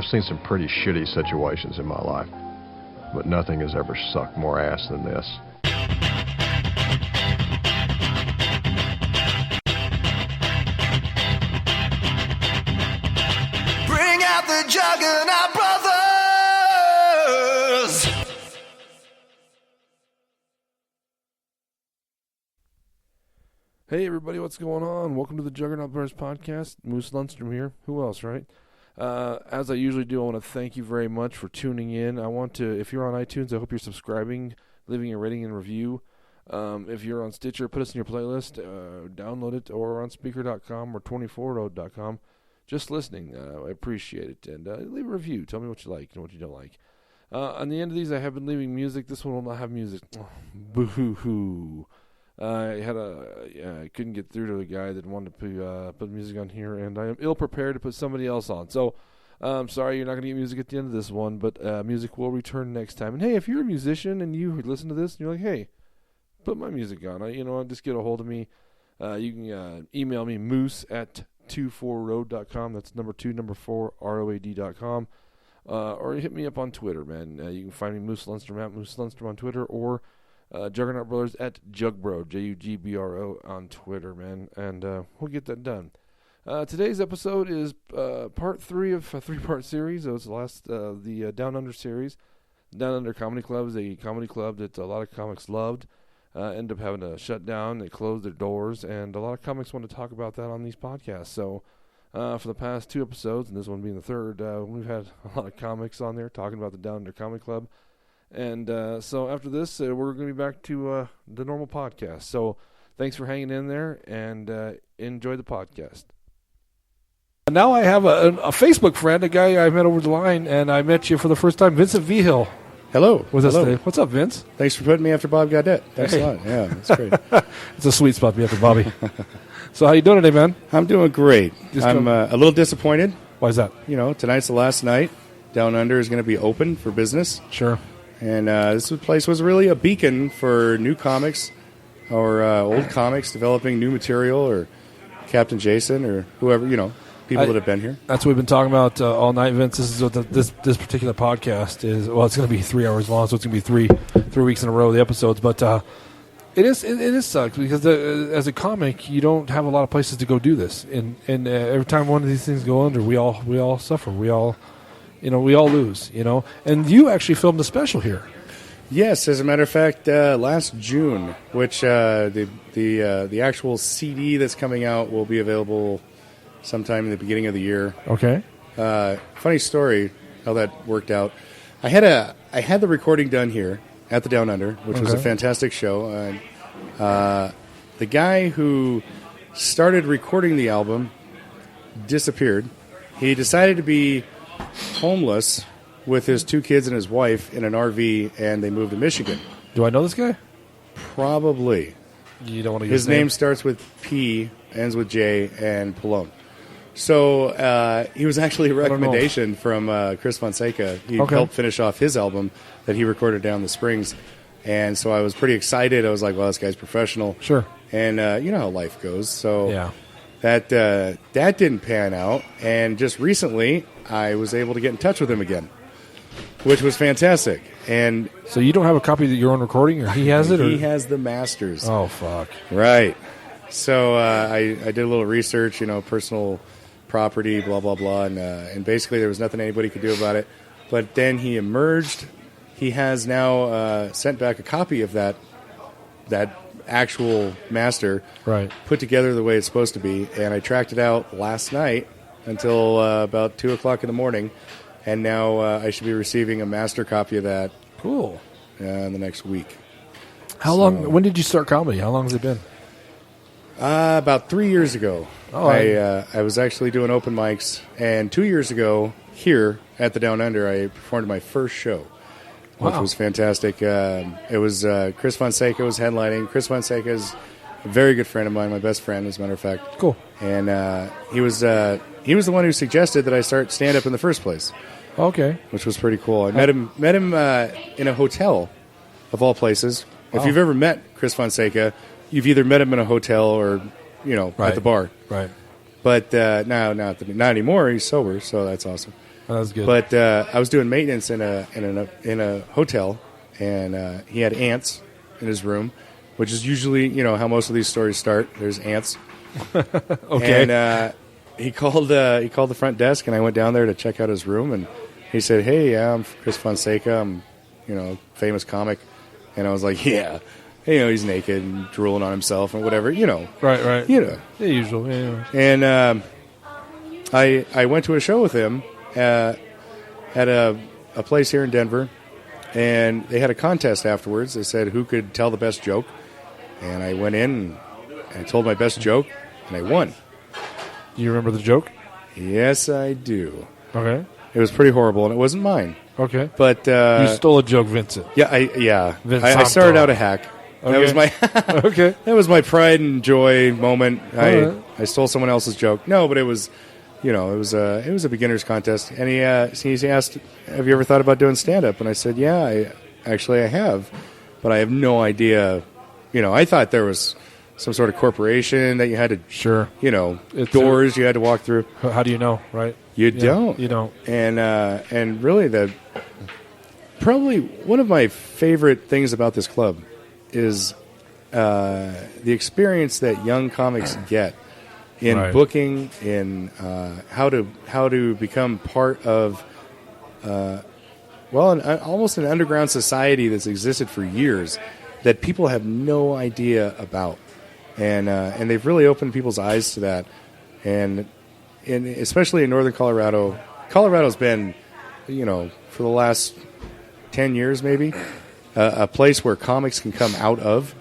I've seen some pretty shitty situations in my life, but nothing has ever sucked more ass than this. Bring out the Juggernaut Brothers! Hey everybody, what's going on? Welcome to the Juggernaut Brothers podcast. Moose Lundstrom here. Who else, right? As I usually do, I want to thank you very much for tuning in. I want to, if you're on iTunes, I hope you're subscribing, leaving a rating and review. If you're on Stitcher, put us in your playlist, download it, or on Spreaker.com or 24road.com. Just listening, I appreciate it. And leave a review. Tell me what you like and what you don't like. On the end of these, I have been leaving music. This one will not have music. Oh, boo-hoo-hoo. I couldn't get through to a guy that wanted to put music on here, and I am ill-prepared to put somebody else on. So, sorry you're not going to get music at the end of this one, but music will return next time. And hey, if you're a musician and you listen to this and you're like, hey, put my music on, just get a hold of me. You can email me, moose@24road.com. That's number 4, ROAD.com. Or hit me up on Twitter, man. You can find me, Moose Lundstrom, at Moose Lundstrom on Twitter, or Juggernaut Brothers at Jugbro, Jugbro on Twitter, man, and we'll get that done. Today's episode is part 3 of a 3-part series. It was the last, the Down Under series. Down Under Comedy Club is a comedy club that a lot of comics loved. Ended up having to shut down. They closed their doors, and a lot of comics want to talk about that on these podcasts. So for the past 2 episodes, and this one being the 3rd, we've had a lot of comics on there talking about the Down Under Comedy Club. And so after this, we're going to be back to the normal podcast. So thanks for hanging in there, and enjoy the podcast. Now I have a Facebook friend, a guy I met over the line, and I met you for the first time, Vincent Vigil. Hello. With us today. What's up, Vince? Thanks for putting me after Bob Gaudette. Thanks a lot. Yeah, that's great. It's a sweet spot to be after Bobby. So how you doing today, man? I'm doing great. I'm a little disappointed. Why is that? Tonight's the last night. Down Under is going to be open for business. Sure. And this place was really a beacon for new comics or old comics developing new material, or Captain Jason or whoever, people that have been here. That's what we've been talking about all night, Vince. This is what this particular podcast is. Well, it's going to be 3 hours long, so it's going to be three weeks in a row, the episodes. But it is sucks because as a comic, you don't have a lot of places to go do this. And every time one of these things go under, we all suffer. We all lose, And you actually filmed a special here. Yes, as a matter of fact, last June, which the actual CD that's coming out will be available sometime in the beginning of the year. Okay. Funny story how that worked out. I had the recording done here at the Down Under, which was a fantastic show. The guy who started recording the album disappeared. He decided to be homeless with his 2 kids and his wife in an RV, and they moved to Michigan. Do I know this guy? Probably. You don't want to get his name starts with P, ends with J, and Pallone. So he was actually a recommendation from Chris Fonseca. He helped finish off his album that he recorded down the Springs. And so I was pretty excited. I was like, well, this guy's professional. Sure. And you know how life goes. So yeah. That didn't pan out, and just recently I was able to get in touch with him again, which was fantastic. And so you don't have a copy of your own recording, or he has it? He has the masters. Oh, fuck. Right. So I did a little research, personal property, blah, blah, blah, and basically there was nothing anybody could do about it. But then he emerged. He has now sent back a copy of that actual master, right, put together the way it's supposed to be, and I tracked it out last night until about 2 o'clock in the morning, and now I should be receiving a master copy of that. Cool. In the next week. How long? When did you start comedy? How long has it been? About 3 years ago. Oh, I was actually doing open mics, and 2 years ago here at the Down Under, I performed my first show. Which was fantastic. It was Chris Fonseca was headlining. Chris Fonseca is a very good friend of mine, my best friend, as a matter of fact. Cool. And he was the one who suggested that I start stand-up in the first place. Okay. Which was pretty cool. I met him in a hotel, of all places. Wow. If you've ever met Chris Fonseca, you've either met him in a hotel or, at the bar. Right. But not anymore. He's sober, so that's awesome. Oh, that's good. But I was doing maintenance in a hotel, and he had ants in his room, which is usually how most of these stories start. There's ants. Okay. And he called the front desk, and I went down there to check out his room, and he said, "Hey, I'm Chris Fonseca. I'm famous comic." And I was like, "Yeah." He's naked and drooling on himself and whatever, Right. Yeah, usual. Yeah. And I went to a show with him at a place here in Denver, and they had a contest afterwards. They said who could tell the best joke, and I went in and I told my best joke, and I won. Do you remember the joke? Yes, I do. Okay. It was pretty horrible, and it wasn't mine. Okay. But you stole a joke, Vincent. Yeah, I Vincent. started out a hack. Okay. That was my Okay. That was my pride and joy moment. right. I stole someone else's joke. No, but it was, it was a beginner's contest. And he asked, "Have you ever thought about doing stand up?" And I said, "Yeah, I have, but I have no idea." I thought there was some sort of corporation that you had to, Sure. It's doors you had to walk through. How do you know, right? You Yeah, don't. You don't. And really probably one of my favorite things about this club is the experience that young comics get in Right. booking, in how to become part of almost an underground society that's existed for years that people have no idea about, and they've really opened people's eyes to that, and especially in northern Colorado. Colorado's been, for the last 10 years maybe, a place where comics can come out of.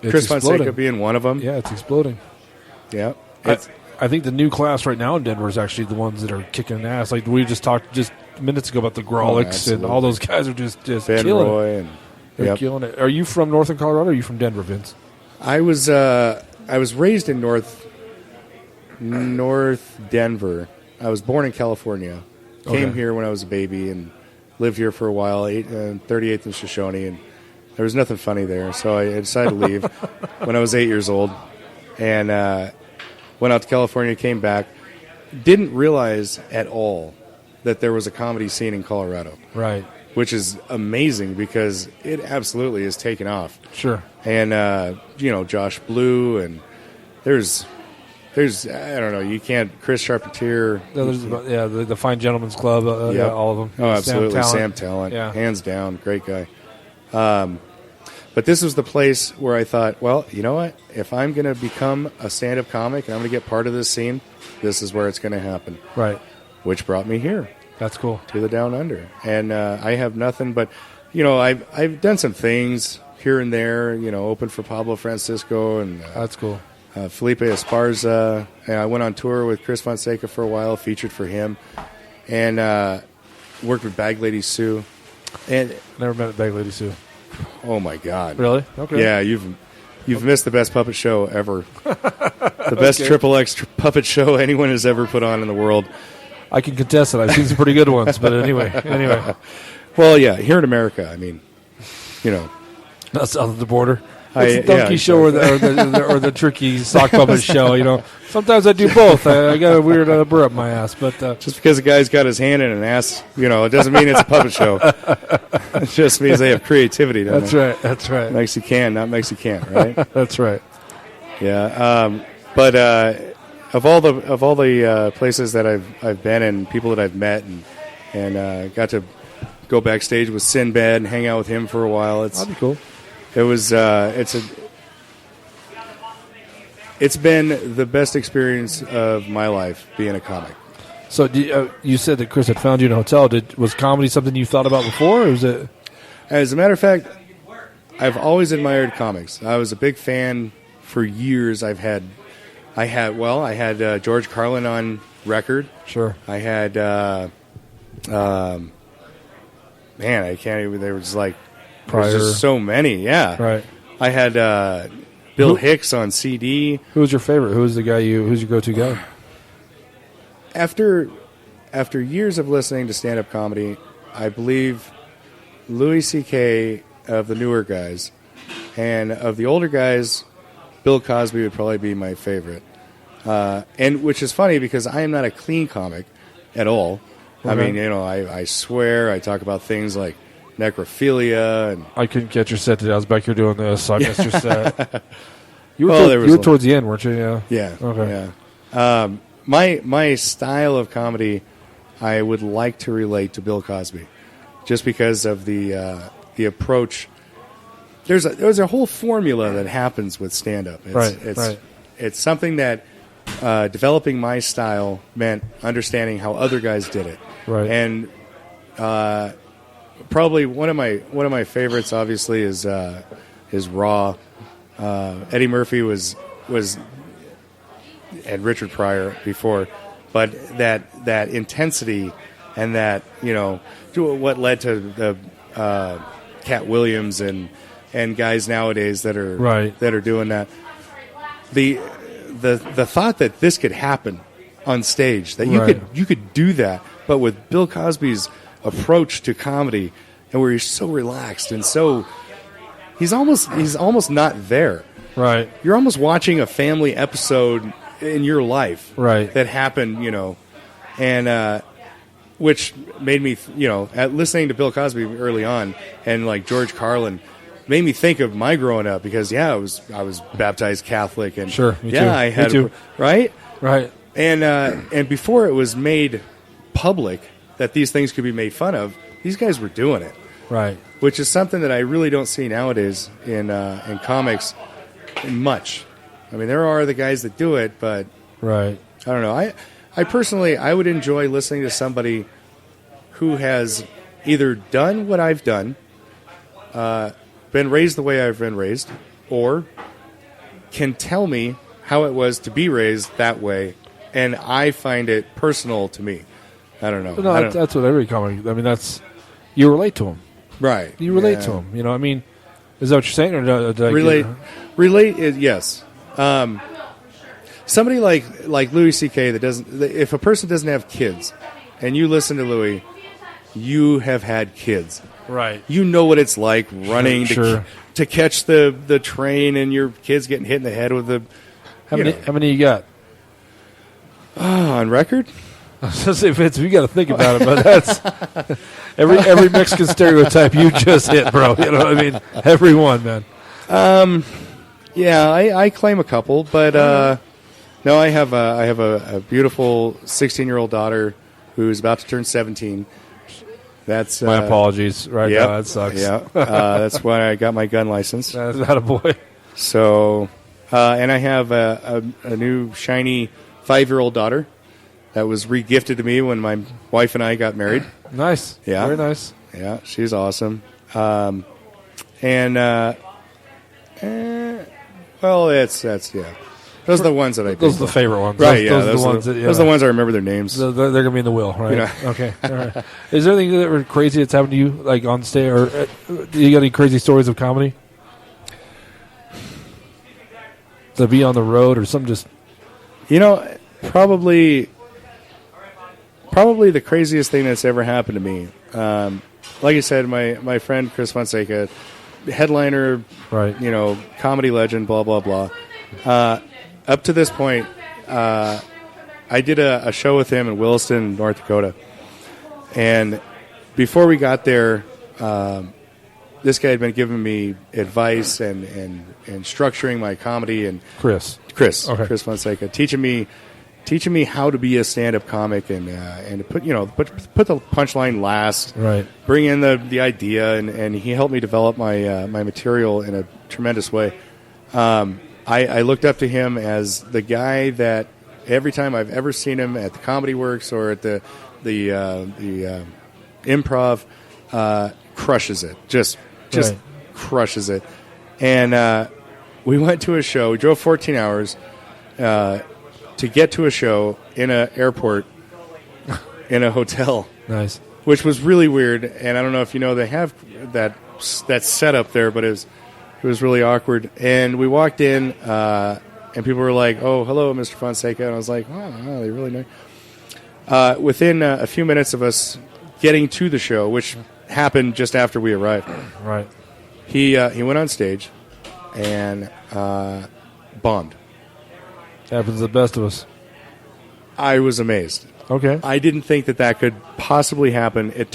It's Chris exploding. Fonseca being one of them. Yeah, it's exploding. Yeah. I think the new class right now in Denver is actually the ones that are kicking ass. Like we just talked just minutes ago about the Grolics and all those guys are just Ben killing Roy it. and They're killing it. Are you from northern Colorado or are you from Denver, Vince? I was raised in North Denver. I was born in California. Came Okay. here when I was a baby and lived here for a while, 38th and Shoshone, and there was nothing funny there, so I decided to leave when I was 8 years old, and went out to California, came back, didn't realize at all that there was a comedy scene in Colorado, Right. which is amazing because it absolutely is taken off. Sure. And Josh Blue, and there's I don't know, you can't, Chris Charpentier. The Fine Gentlemen's Club, Yep. yeah, all of them. Oh, absolutely, Sam Talent. Talent, Yeah. hands down, great guy. But this was the place where I thought, well, you know what? If I'm going to become a stand-up comic and I'm going to get part of this scene, this is where it's going to happen. Right. Which brought me here That's cool. to the Down Under, and I have nothing but, I've done some things here and there, opened for Pablo Francisco and That's cool. Felipe Esparza, and I went on tour with Chris Fonseca for a while, featured for him, and worked with Bag Lady Sue. And Never met Bag Lady Sue. oh my God, Really? Okay. yeah, you've missed the best puppet show ever, the best XXX puppet show anyone has ever put on in the world. I can contest it. I've seen some pretty good ones, but anyway. Well, yeah, here in America, I mean, Not south of the border. I- It's the donkey yeah, show or the tricky sock puppet show. Sometimes I do both. I got a weird burr up my ass, but just because a guy's got his hand in an ass, it doesn't mean it's a puppet show. It just means they have creativity. that's right. That's right. Mexican, not Mexican, right? That's right. Yeah. But of all the places that I've been and people that I've met and got to go backstage with Sinbad and hang out with him for a while. That'd be cool. It was it's been the best experience of my life being a comic. So you said that Chris had found you in a hotel. Was comedy something you thought about before, or was it? As a matter of fact, I've always admired comics. I was a big fan for years. I had George Carlin on record. Sure. I had I can't even. There was like Prior. there's just so many. Yeah. Right. I had Bill Hicks on CD. Who was your favorite? Who's your go-to guy? After years of listening to stand-up comedy, I believe Louis C.K. of the newer guys, and of the older guys, Bill Cosby would probably be my favorite. And which is funny because I am not a clean comic at all. I mean, I swear. I talk about things like necrophilia. And I couldn't catch your set today. I was back here doing this, so I missed your set. You Well, were towards the end, weren't you? Yeah. Yeah. Okay. Yeah. My style of comedy, I would like to relate to Bill Cosby, just because of the approach. There's a whole formula that happens with stand-up. It's something that developing my style meant understanding how other guys did it. Right. And probably one of my favorites, obviously, is Raw. Eddie Murphy was and Richard Pryor before, but that intensity and that what led to the Cat Williams and guys nowadays that are doing that. The thought that this could happen on stage, that you could do that, but with Bill Cosby's approach to comedy, and where he's so relaxed and so he's almost not there. Right. You're almost watching a family episode in your life, that happened, and which made me, at listening to Bill Cosby early on, and like George Carlin, made me think of my growing up, because I was baptized Catholic, and sure, me too. I had me too. right, and before it was made public that these things could be made fun of, these guys were doing it, right, which is something that I really don't see nowadays in comics much. I mean, there are the guys that do it, but right. I don't know. I personally, I would enjoy listening to somebody who has either done what I've done, been raised the way I've been raised, or can tell me how it was to be raised that way, and I find it personal to me. I don't know. No, that's what every comic. I mean, you relate to them, right? You relate to them. I mean, is that what you're saying, or did I relate? Yes. Somebody like Louis C.K. that doesn't. If a person doesn't have kids, and you listen to Louis, you have had kids. Right. You know what it's like running sure. to catch the train, and your kids getting hit in the head with the. How many you got? On record? I was going to say, Vince, we got to think about it, but that's every Mexican stereotype you just hit, bro. You know what I mean? Every one, man. Yeah, I claim a couple, but no, I have a beautiful 16-year-old daughter who's about to turn 17. That's my apologies. Right yep, now, that sucks. Yeah, that's why I got my gun license. That's not a boy. So, and I have a new shiny 5-year-old daughter that was re-gifted to me when my wife and I got married. Nice. Yeah, very nice. Yeah, she's awesome. Well, that's yeah. Those are the ones that I. Those are the favorite ones, right? Those are the ones. Those are the ones I remember their names. They're going to be in the will, right? Okay. All right. Is there anything that were crazy that's happened to you, like on stage, or do you got any crazy stories of comedy? To be on the road or something, just probably the craziest thing that's ever happened to me. Like I said, my friend Chris Fonseca, headliner, right? Comedy legend, blah blah blah. Up to this point, I did a show with him in Williston, North Dakota, and before we got there, this guy had been giving me advice and structuring my comedy, and Chris Fonseca, teaching me how to be a stand-up comic and to put the punchline last, right? Bring in the idea, and he helped me develop my my material in a tremendous way. I looked up to him as the guy that every time I've ever seen him at the Comedy Works or at the Improv, crushes it, just right. crushes it. And we went to a show. We drove 14 hours to get to a show in an airport in a hotel. Nice. Which was really weird. And I don't know if they have that setup there, but it was really awkward. And we walked in, and people were like, "Oh, hello, Mr. Fonseca." And I was like, "Wow, they really know." Within a few minutes of us getting to the show, which happened just after we arrived, right? He went on stage and bombed. Happens to the best of us. I was amazed. Okay. I didn't think that could possibly happen. It